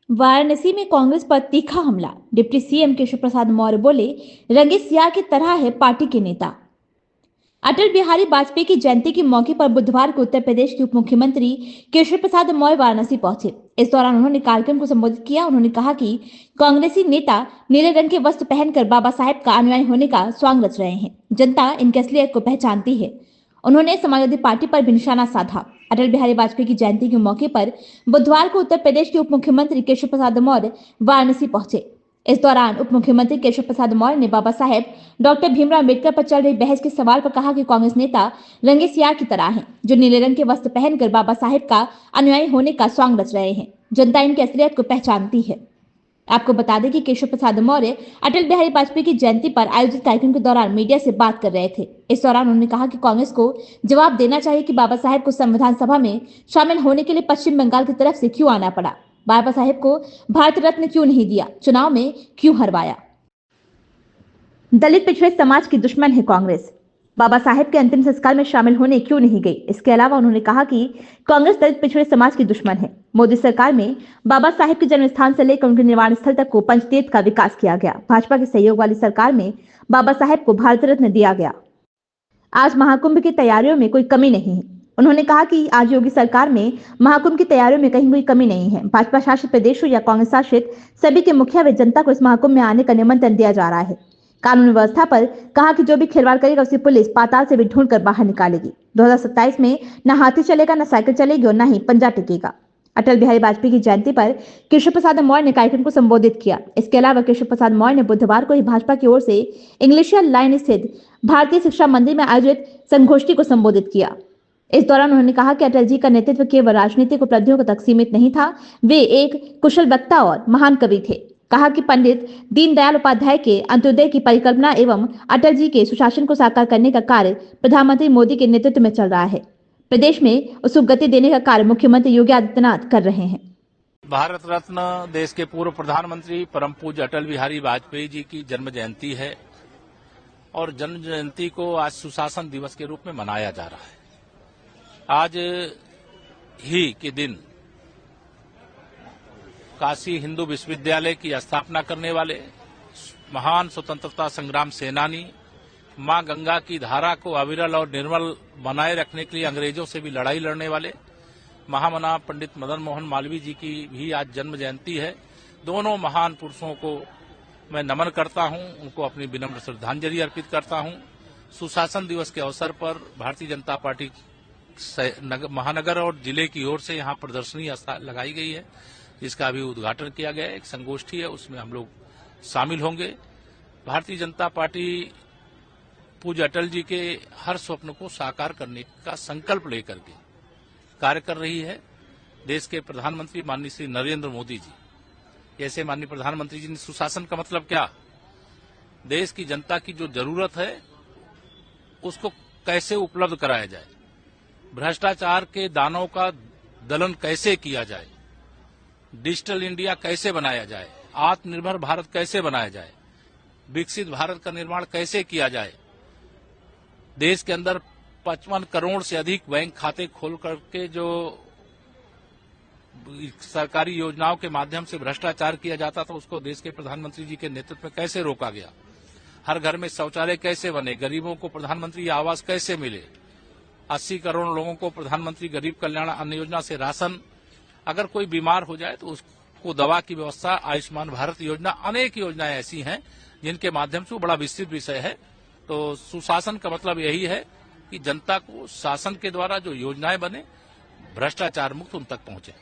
वाराणसी में कांग्रेस पर तीखा हमला। डिप्टी सीएम केशव प्रसाद मौर्य बोले, रंगे सियाह की तरह है पार्टी के नेता। अटल बिहारी वाजपेयी की जयंती के मौके पर बुधवार को उत्तर प्रदेश के उप मुख्यमंत्री केशव प्रसाद मौर्य वाराणसी पहुंचे। इस दौरान उन्होंने कार्यक्रम को संबोधित किया। उन्होंने कहा कि कांग्रेसी नेता नीले रंग के वस्त्र पहनकर बाबा साहेब का अनुयायी होने का स्वांग रच रहे हैं। जनता इनकी असलियत को पहचानती है। उन्होंने समाजवादी पार्टी पर भी निशाना साधा। अटल बिहारी वाजपेयी की जयंती के मौके पर बुधवार को उत्तर प्रदेश के उप मुख्यमंत्री केशव प्रसाद मौर्य वाराणसी पहुंचे। इस दौरान उप मुख्यमंत्री केशव प्रसाद मौर्य ने बाबा साहेब डॉक्टर भीमराव अम्बेडकर पर चल रही बहस के सवाल पर कहा कि कांग्रेस नेता रंगे सियाह की तरह हैं, जो नीले रंग के वस्त्र पहनकर बाबा साहेब का अनुयायी होने का स्वांग रच रहे हैं। जनता इनकी असलियत को पहचानती है। आपको बता दें कि केशव प्रसाद मौर्य अटल बिहारी वाजपेयी की जयंती पर आयोजित कार्यक्रम के दौरान मीडिया से बात कर रहे थे। इस दौरान उन्होंने कहा कि कांग्रेस को जवाब देना चाहिए कि बाबा साहेब को संविधान सभा में शामिल होने के लिए पश्चिम बंगाल की तरफ से क्यों आना पड़ा, बाबा साहेब को भारत रत्न क्यों नहीं दिया, चुनाव में क्यों हरवाया। दलित पिछड़े समाज की दुश्मन है कांग्रेस, बाबा साहेब के अंतिम संस्कार में शामिल होने क्यों नहीं गई। इसके अलावा उन्होंने कहा कि कांग्रेस दलित पिछड़े समाज की दुश्मन है। मोदी सरकार में बाबा साहेब के जन्म स्थान से लेकर उनके निर्वाण स्थल तक को पंचतीर्थ का विकास किया गया। भाजपा के सहयोग वाली सरकार में बाबा साहेब को भारत रत्न दिया गया। आज महाकुंभ की तैयारियों में कोई कमी नहीं है। उन्होंने कहा कि आज योगी सरकार में महाकुंभ की तैयारियों में कहीं कोई कमी नहीं है। भाजपा शासित प्रदेशों या कांग्रेस शासित सभी के मुखिया व जनता को इस महाकुंभ में आने का निमंत्रण दिया जा रहा है। कानून व्यवस्था पर कहा कि जो भी खिलवाड़ करेगा उसे पुलिस पाताल से भी ढूंढकर बाहर निकालेगी। 2027 में न हाथी चलेगा, न साइकिल चलेगी और न ही पंजा टिकेगा। अटल बिहारी वाजपेयी की जयंती पर केशव प्रसाद मौर्य ने कार्यक्रम को संबोधित किया। इसके अलावा केशव प्रसाद मौर्य ने बुधवार को ही भाजपा की ओर से इंग्लिशिया लाइन स्थित भारतीय शिक्षा मंदिर में आयोजित संगोष्ठी को संबोधित किया। इस दौरान उन्होंने कहा कि अटल जी का नेतृत्व केवल राजनीतिक उपलब्धियों तक सीमित नहीं था, वे एक कुशल वक्ता और महान कवि थे। कहा कि पंडित दीनदयाल उपाध्याय के अंत्योदय की परिकल्पना एवं अटल जी के सुशासन को साकार करने का कार्य प्रधानमंत्री मोदी के नेतृत्व में चल रहा है। प्रदेश में उसको गति देने का कार्य मुख्यमंत्री योगी आदित्यनाथ कर रहे हैं। भारत रत्न देश के पूर्व प्रधानमंत्री परम पूज्य अटल बिहारी वाजपेयी जी की जन्म जयंती है और जन्म जयंती को आज सुशासन दिवस के रूप में मनाया जा रहा है। आज ही के दिन काशी हिंदू विश्वविद्यालय की स्थापना करने वाले महान स्वतंत्रता संग्राम सेनानी, मां गंगा की धारा को अविरल और निर्मल बनाए रखने के लिए अंग्रेजों से भी लड़ाई लड़ने वाले महामना पंडित मदन मोहन मालवीय जी की भी आज जन्म जयंती है। दोनों महान पुरुषों को मैं नमन करता हूं, उनको अपनी विनम्र श्रद्धांजलि अर्पित करता हूं। सुशासन दिवस के अवसर पर भारतीय जनता पार्टी महानगर और जिले की ओर से यहां प्रदर्शनी लगाई गई है, जिसका अभी उद्घाटन किया गया है। एक संगोष्ठी है, उसमें हम लोग शामिल होंगे। भारतीय जनता पार्टी पूज्य अटल जी के हर स्वप्न को साकार करने का संकल्प लेकर के कार्य कर रही है। देश के प्रधानमंत्री माननीय श्री नरेंद्र मोदी जी, जैसे माननीय प्रधानमंत्री जी ने सुशासन का मतलब क्या, देश की जनता की जो जरूरत है उसको कैसे उपलब्ध कराया जाए, भ्रष्टाचार के दानों का दलन कैसे किया जाए, डिजिटल इंडिया कैसे बनाया जाए, आत्मनिर्भर भारत कैसे बनाया जाए, विकसित भारत का निर्माण कैसे किया जाए, देश के अंदर 55 करोड़ से अधिक बैंक खाते खोल करके जो सरकारी योजनाओं के माध्यम से भ्रष्टाचार किया जाता था उसको देश के प्रधानमंत्री जी के नेतृत्व में कैसे रोका गया, हर घर में शौचालय कैसे बने, गरीबों को प्रधानमंत्री आवास कैसे मिले, 80 करोड़ लोगों को प्रधानमंत्री गरीब कल्याण अन्न योजना से राशन, अगर कोई बीमार हो जाए तो उसको दवा की व्यवस्था, आयुष्मान भारत योजना, अनेक योजनाएं ऐसी हैं जिनके माध्यम से वो बड़ा विस्तृत विषय है। तो सुशासन का मतलब यही है कि जनता को शासन के द्वारा जो योजनाएं बने भ्रष्टाचार मुक्त उन तक पहुंचे।